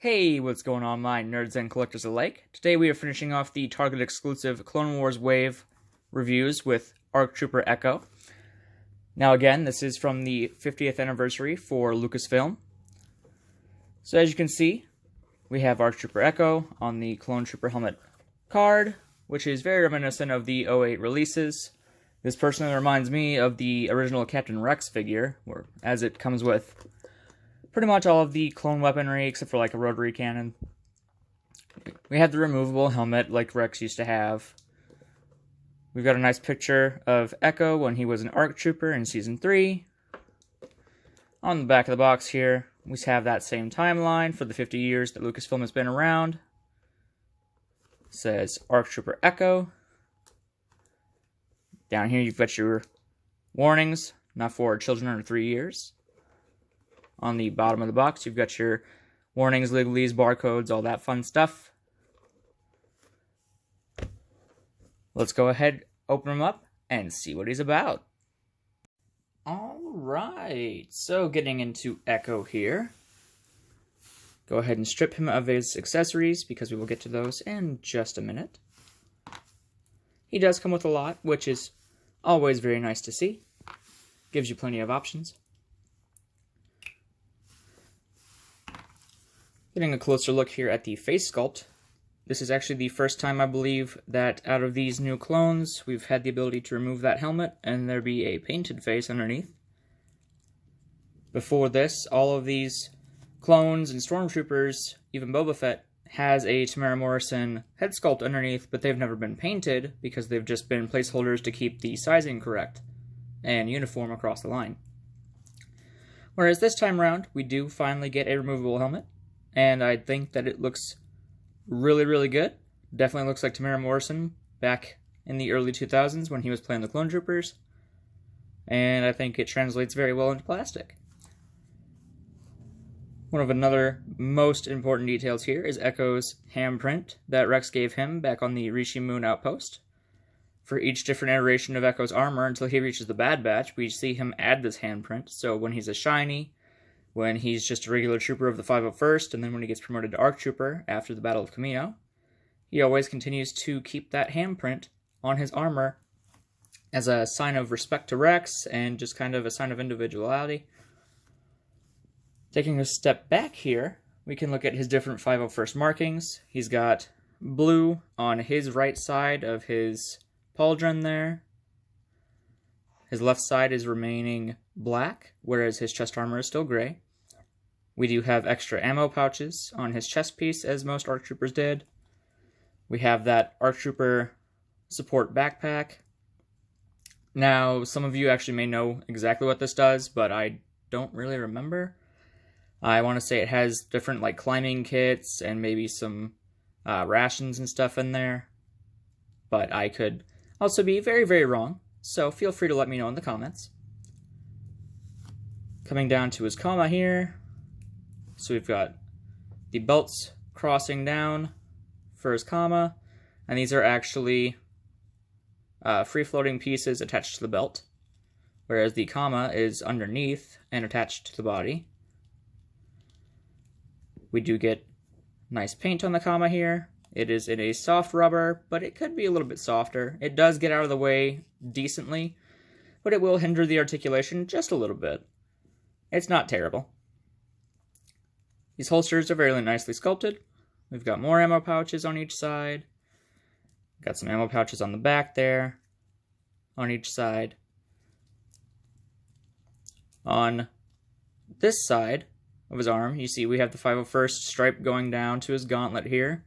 Hey, what's going on, my nerds and collectors alike? Today we are finishing off the Target exclusive Clone Wars Wave reviews with ARC Trooper Echo. Now again, this is from the 50th anniversary for Lucasfilm. So as you can see, we have ARC Trooper Echo on the Clone Trooper helmet card, which is very reminiscent of the 08 releases. This personally reminds me of the original Captain Rex figure, as it comes with pretty much all of the clone weaponry except for like a rotary cannon. We have the removable helmet like Rex used to have. We've got a nice picture of Echo when he was an ARC Trooper in Season 3. On the back of the box here, we have that same timeline for the 50 years that Lucasfilm has been around. It says ARC Trooper Echo. Down here you've got your warnings, not for children under 3 years. On the bottom of the box, you've got your warnings, legalese, barcodes, all that fun stuff. Let's go ahead, open him up, and see what he's about. Alright, so getting into Echo here. Go ahead and strip him of his accessories, because we will get to those in just a minute. He does come with a lot, which is always very nice to see. Gives you plenty of options. Getting a closer look here at the face sculpt. This is actually the first time, I believe, that out of these new clones, we've had the ability to remove that helmet and there be a painted face underneath. Before this, all of these clones and stormtroopers, even Boba Fett, has a Temuera Morrison head sculpt underneath, but they've never been painted because they've just been placeholders to keep the sizing correct and uniform across the line. Whereas this time around, we do finally get a removable helmet. And I think that it looks really, really good. Definitely looks like Temuera Morrison back in the early 2000s when he was playing the Clone Troopers. And I think it translates very well into plastic. One of another most important details here is Echo's handprint that Rex gave him back on the Rishi Moon outpost. For each different iteration of Echo's armor until he reaches the Bad Batch, we see him add this handprint. So when he's a shiny, when he's just a regular trooper of the 501st, and then when he gets promoted to ARC Trooper after the Battle of Kamino, he always continues to keep that handprint on his armor as a sign of respect to Rex and just kind of a sign of individuality. Taking a step back here, we can look at his different 501st markings. He's got blue on his right side of his pauldron there. His left side is remaining black, whereas his chest armor is still gray. We do have extra ammo pouches on his chest piece, as most ARC Troopers did. We have that ARC Trooper support backpack. Now, some of you actually may know exactly what this does, but I don't really remember. I want to say it has different like climbing kits and maybe some rations and stuff in there. But I could also be very, very wrong, so feel free to let me know in the comments. Coming down to his comma here. So we've got the belts crossing down for his comma, and these are actually free-floating pieces attached to the belt, whereas the comma is underneath and attached to the body. We do get nice paint on the comma here. It is in a soft rubber, but it could be a little bit softer. It does get out of the way decently, but it will hinder the articulation just a little bit. It's not terrible. These holsters are very nicely sculpted. We've got more ammo pouches on each side. Got some ammo pouches on the back there, on each side. On this side of his arm, you see we have the 501st stripe going down to his gauntlet here.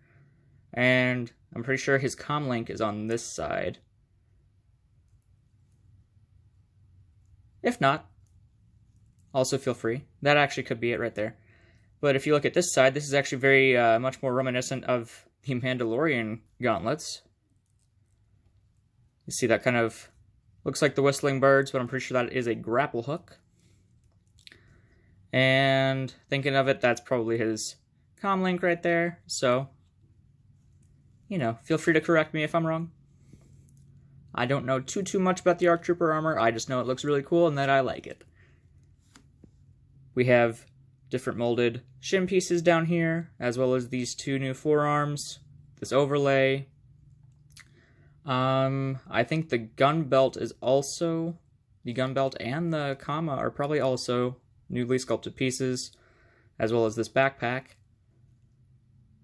And I'm pretty sure his comlink is on this side. If not, also feel free. That actually could be it right there. But if you look at this side, this is actually very much more reminiscent of the Mandalorian gauntlets. You see that kind of looks like the Whistling Birds, but I'm pretty sure that is a grapple hook. And thinking of it, that's probably his comlink right there. So, you know, feel free to correct me if I'm wrong. I don't know too much about the ARC Trooper armor. I just know it looks really cool and that I like it. We have different molded shim pieces down here, as well as these two new forearms, this overlay. I think the gun belt is also, the gun belt and the Kama are probably also newly sculpted pieces, as well as this backpack.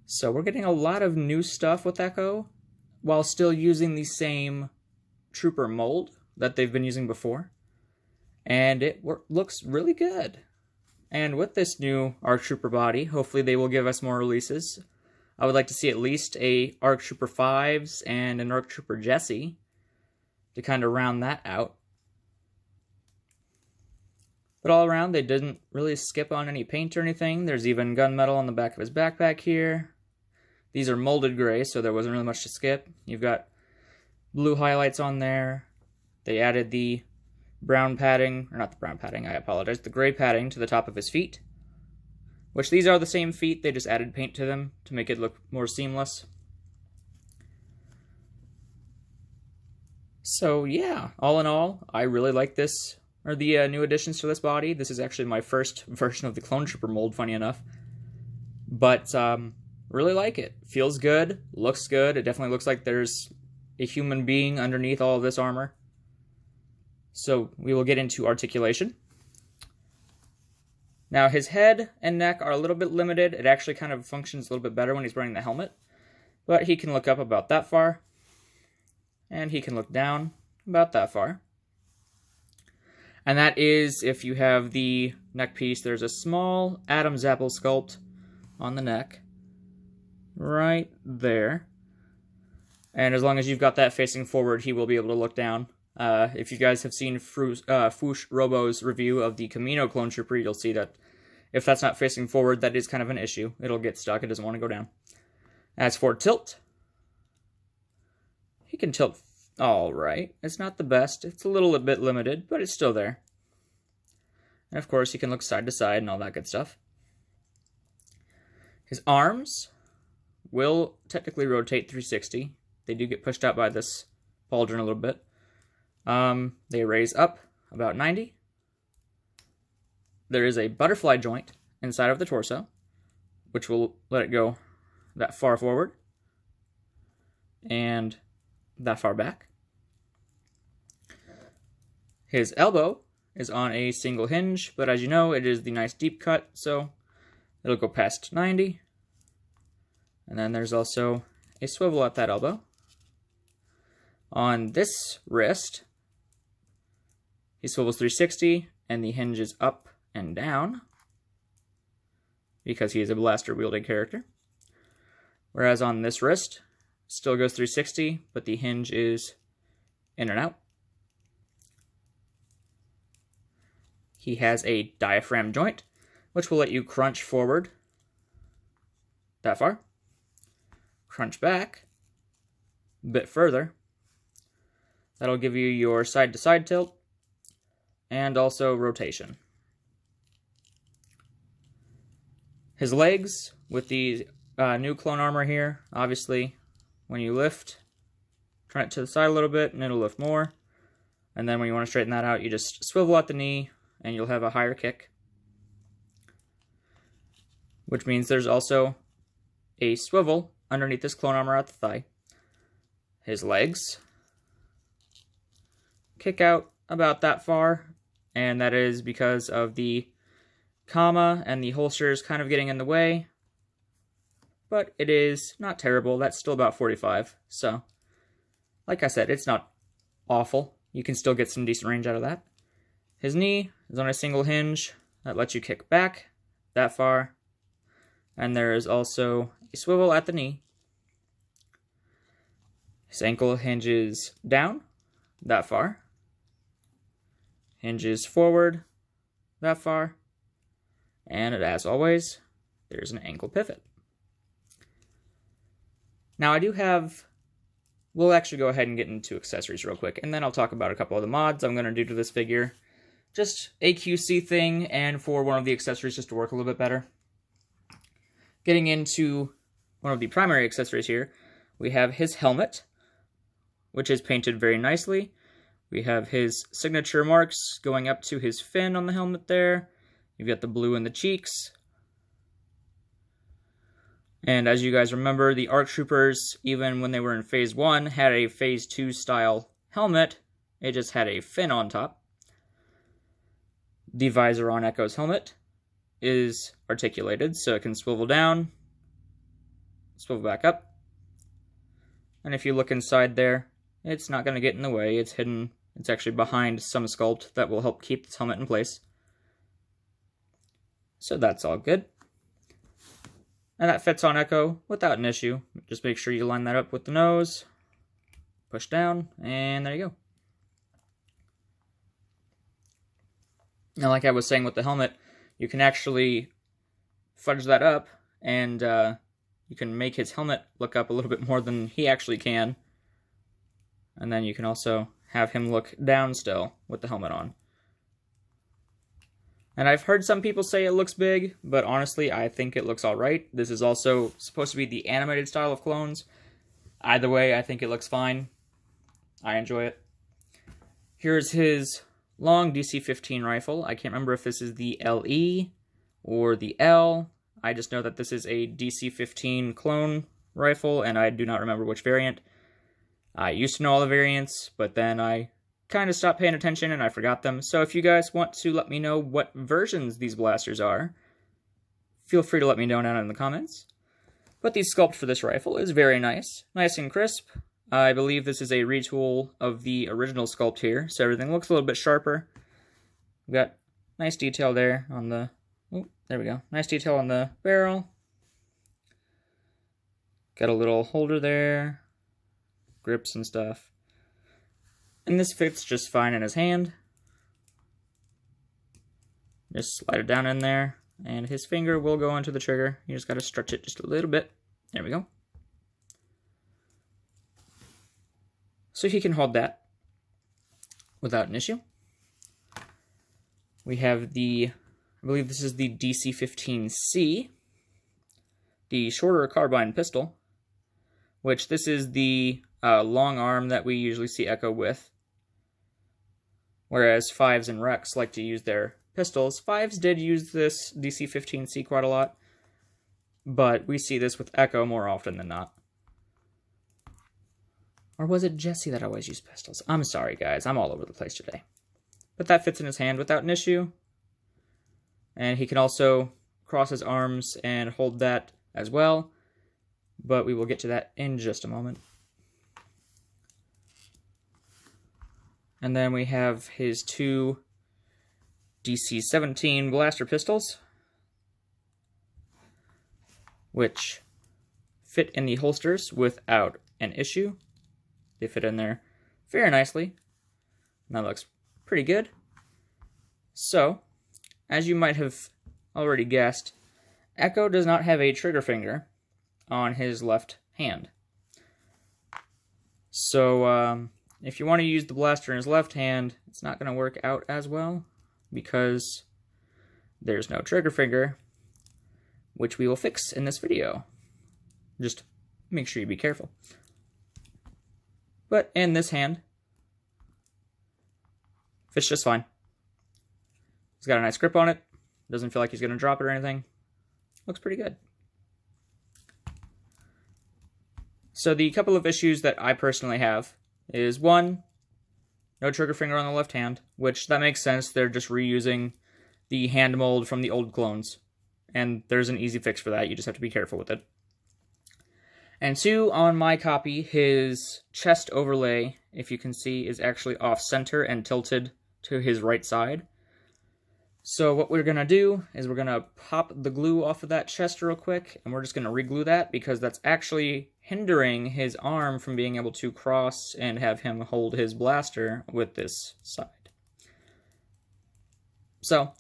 So we're getting a lot of new stuff with Echo, while still using the same Trooper mold that they've been using before. And it looks really good. And with this new ARC Trooper body, hopefully they will give us more releases. I would like to see at least a ARC Trooper 5s and an ARC Trooper Jesse to kind of round that out. But all around, they didn't really skip on any paint or anything. There's even gunmetal on the back of his backpack here. These are molded gray, so there wasn't really much to skip. You've got blue highlights on there. They added the brown padding, or not the brown padding, I apologize, the gray padding to the top of his feet. Which these are the same feet, they just added paint to them to make it look more seamless. So yeah, all in all, I really like this, or the new additions to this body. This is actually my first version of the Clone Trooper mold, funny enough. But really like it. Feels good, looks good. It definitely looks like there's a human being underneath all of this armor. So we will get into articulation. Now his head and neck are a little bit limited. It actually kind of functions a little bit better when he's wearing the helmet. But he can look up about that far. And he can look down about that far. And that is if you have the neck piece. There's a small Adam's apple sculpt on the neck. Right there. And as long as you've got that facing forward, he will be able to look down. If you guys have seen Foosh Robo's review of the Kamino Clone Trooper, you'll see that if that's not facing forward, that is kind of an issue. It'll get stuck. It doesn't want to go down. As for tilt, he can tilt all right. It's not the best. It's a little bit limited, but it's still there. And of course, he can look side to side and all that good stuff. His arms will technically rotate 360. They do get pushed out by this pauldron a little bit. They raise up about 90. There is a butterfly joint inside of the torso, which will let it go that far forward and that far back. His elbow is on a single hinge, but as you know, it is the nice deep cut, so it'll go past 90. And then there's also a swivel at that elbow. On this wrist, he swivels 360, and the hinge is up and down, because he is a blaster-wielding character. Whereas on this wrist, still goes 360, but the hinge is in and out. He has a diaphragm joint, which will let you crunch forward that far, crunch back a bit further. That'll give you your side-to-side tilt, and also rotation. His legs, with the new clone armor here, obviously, when you lift, turn it to the side a little bit, and it'll lift more. And then when you want to straighten that out, you just swivel at the knee, and you'll have a higher kick. Which means there's also a swivel underneath this clone armor at the thigh. His legs kick out about that far, and that is because of the Kama and the holsters kind of getting in the way. But it is not terrible. That's still about 45. So, like I said, it's not awful. You can still get some decent range out of that. His knee is on a single hinge that lets you kick back that far. And there is also a swivel at the knee. His ankle hinges down that far. Hinges forward that far. And as always, there's an ankle pivot. Now I do have, we'll actually go ahead and get into accessories real quick, and then I'll talk about a couple of the mods I'm going to do to this figure. Just a QC thing, and for one of the accessories just to work a little bit better. Getting into one of the primary accessories here, we have his helmet, which is painted very nicely. We have his signature marks going up to his fin on the helmet there, You've got the blue in the cheeks. And as you guys remember, the ARC Troopers, even when they were in Phase 1, had a Phase 2 style helmet. It just had a fin on top. The visor on Echo's helmet is articulated, so it can swivel down, swivel back up. And if you look inside there, it's not going to get in the way. It's hidden. It's actually behind some sculpt that will help keep this helmet in place. So that's all good. And that fits on Echo without an issue. Just make sure you line that up with the nose. Push down, and there you go. Now, like I was saying with the helmet, you can actually fudge that up, and you can make his helmet look up a little bit more than he actually can. And then you can also have him look down still with the helmet on. And I've heard some people say it looks big, but honestly, I think it looks alright. This is also supposed to be the animated style of clones. Either way, I think it looks fine. I enjoy it. Here's his long DC-15 rifle. I can't remember if this is the LE or the L. I just know that this is a DC-15 clone rifle, and I do not remember which variant. I used to know all the variants, but then I kind of stopped paying attention and I forgot them. So if you guys want to let me know what versions these blasters are, feel free to let me know down in the comments. But the sculpt for this rifle is very nice. Nice and crisp. I believe this is a retool of the original sculpt here, so everything looks a little bit sharper. We've got nice detail there on the... Oh, there we go. Nice detail on the barrel. Got a little holder there. Grips and stuff. And this fits just fine in his hand. Just slide it down in there, and his finger will go into the trigger. You just got to stretch it just a little bit. There we go. So he can hold that without an issue. We have the, I believe this is the DC-15C, the shorter carbine pistol, which this is the long arm that we usually see Echo with. Whereas 5s and Rex like to use their pistols. 5s did use this DC-15C quite a lot, but we see this with Echo more often than not. Or was it Jesse that always used pistols? I'm sorry, guys. I'm all over the place today. But that fits in his hand without an issue. And he can also cross his arms and hold that as well. But we will get to that in just a moment. And then we have his two DC-17 blaster pistols, which fit in the holsters without an issue. They fit in there very nicely, and that looks pretty good. So, as you might have already guessed, Echo does not have a trigger finger on his left hand. So, if you want to use the blaster in his left hand, it's not going to work out as well because there's no trigger finger, which we will fix in this video. Just make sure you be careful. But in this hand, fits just fine. He's got a nice grip on it. Doesn't feel like he's going to drop it or anything. Looks pretty good. So the couple of issues that I personally have is one, no trigger finger on the left hand, which that makes sense. They're just reusing the hand mold from the old clones. And there's an easy fix for that. You just have to be careful with it. And two, on my copy, his chest overlay, if you can see, is actually off-center and tilted to his right side. So what we're going to do is we're going to pop the glue off of that chest real quick, and we're just going to re-glue that because that's actually hindering his arm from being able to cross and have him hold his blaster with this side. So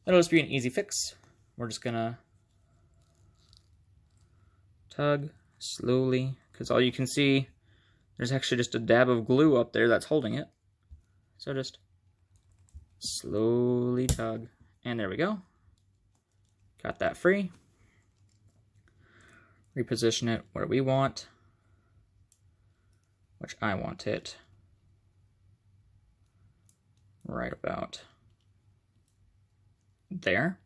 that'll just be an easy fix. We're just going to tug slowly, because all you can see, there's actually just a dab of glue up there that's holding it. So just slowly tug, and there we go. Got that free. Reposition it where we want, which I want it right about there.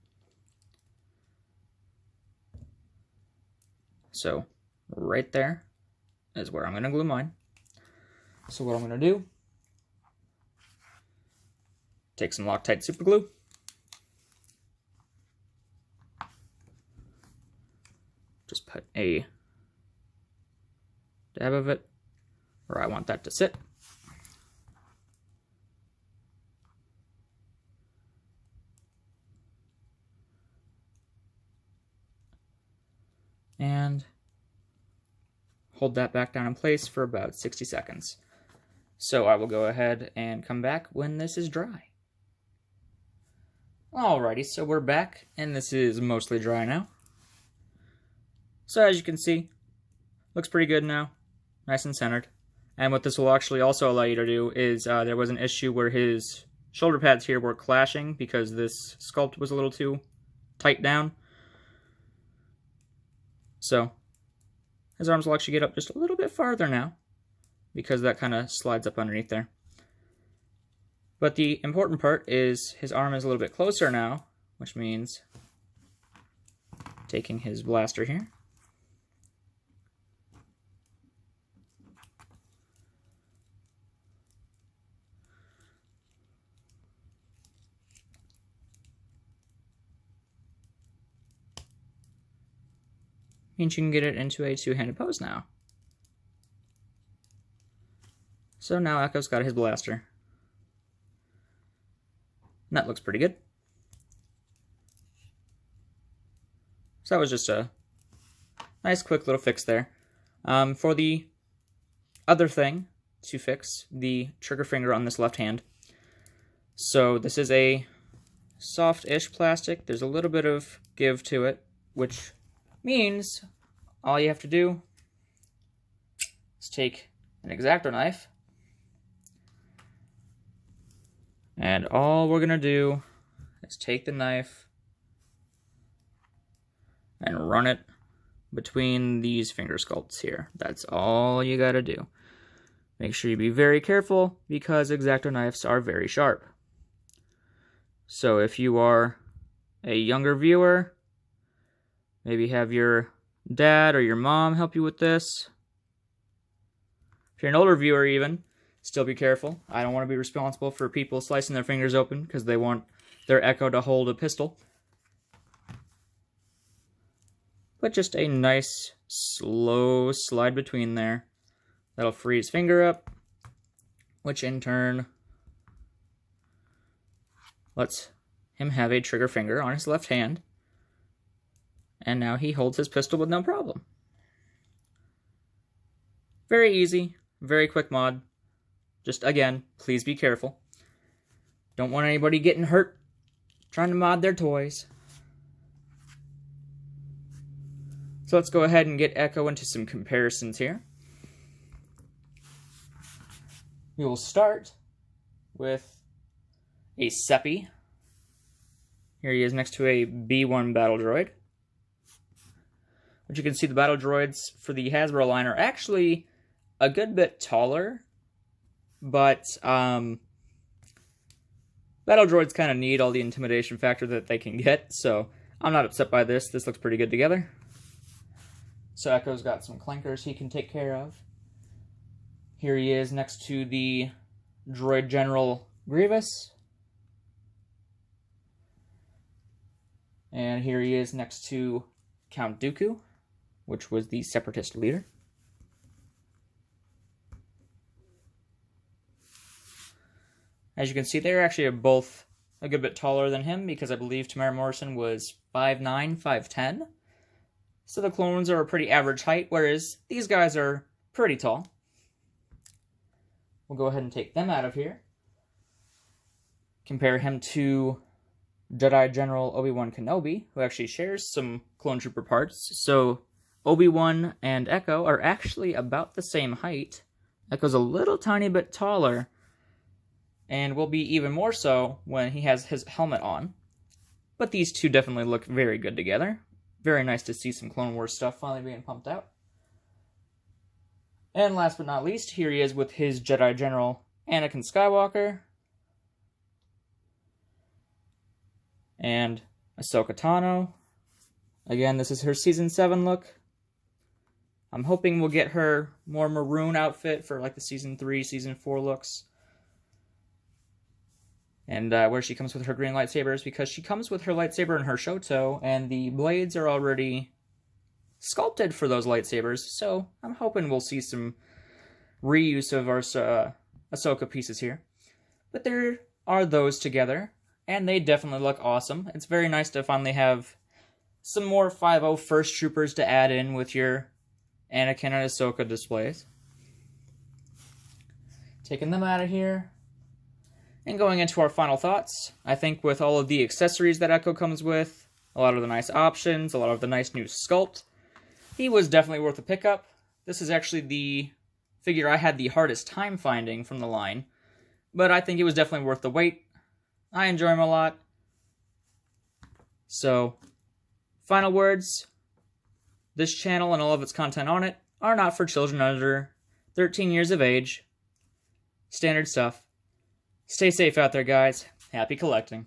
So right there is where I'm going to glue mine. So what I'm going to do, take some Loctite super glue, just put a dab of it where I want that to sit. And hold that back down in place for about 60 seconds. So I will go ahead and come back when this is dry. Alrighty, so we're back, and this is mostly dry now. So as you can see, looks pretty good now, nice and centered. And what this will actually also allow you to do is there was an issue where his shoulder pads here were clashing because this sculpt was a little too tight down. So his arms will actually get up just a little bit farther now because that kind of slides up underneath there. But the important part is his arm is a little bit closer now, which means taking his blaster here, means you can get it into a two-handed pose now. So now Echo's got his blaster. And that looks pretty good. So that was just a nice quick little fix there. For the other thing to fix, the trigger finger on this left hand. So this is a soft-ish plastic. There's a little bit of give to it, which means all you have to do is take an X-Acto knife, and all we're going to do is take the knife and run it between these finger sculpts here. That's all you got to do. Make sure you be very careful because X-Acto knives are very sharp. So if you are a younger viewer, maybe have your dad or your mom help you with this. If you're an older viewer even, still be careful. I don't want to be responsible for people slicing their fingers open because they want their Echo to hold a pistol. But just a nice, slow slide between there. That'll free his finger up, which in turn lets him have a trigger finger on his left hand. And now he holds his pistol with no problem. Very easy, very quick mod. Just again, please be careful. Don't want anybody getting hurt trying to mod their toys. So let's go ahead and get Echo into some comparisons here. We will start with a Seppi. Here he is next to a B1 battle droid. But you can see the battle droids for the Hasbro line are actually a good bit taller, but battle droids kind of need all the intimidation factor that they can get, so I'm not upset by this. This looks pretty good together. So Echo's got some clankers he can take care of. Here he is next to the Droid General Grievous. And here he is next to Count Dooku, which was the Separatist leader. As you can see, they're actually both a good bit taller than him, because I believe Temuera Morrison was 5'9", 5'10". So the clones are a pretty average height, whereas these guys are pretty tall. We'll go ahead and take them out of here. Compare him to Jedi General Obi-Wan Kenobi, who actually shares some clone trooper parts. So Obi-Wan and Echo are actually about the same height. Echo's a little tiny bit taller, and will be even more so when he has his helmet on. But these two definitely look very good together. Very nice to see some Clone Wars stuff finally being pumped out. And last but not least, here he is with his Jedi General Anakin Skywalker. And Ahsoka Tano. Again, this is her Season 7 look. I'm hoping we'll get her more maroon outfit for like the Season 3, Season 4 looks. And where she comes with her green lightsabers, because she comes with her lightsaber and her Shoto, and the blades are already sculpted for those lightsabers, so I'm hoping we'll see some reuse of our Ahsoka pieces here. But there are those together, and they definitely look awesome. It's very nice to finally have some more 5.0 First Troopers to add in with your Anakin and Ahsoka displays. Taking them out of here. And going into our final thoughts, I think with all of the accessories that Echo comes with, a lot of the nice options, a lot of the nice new sculpt, he was definitely worth a pickup. This is actually the figure I had the hardest time finding from the line, but I think it was definitely worth the wait. I enjoy him a lot. So, final words. This channel and all of its content on it are not for children under 13 years of age. Standard stuff. Stay safe out there, guys. Happy collecting.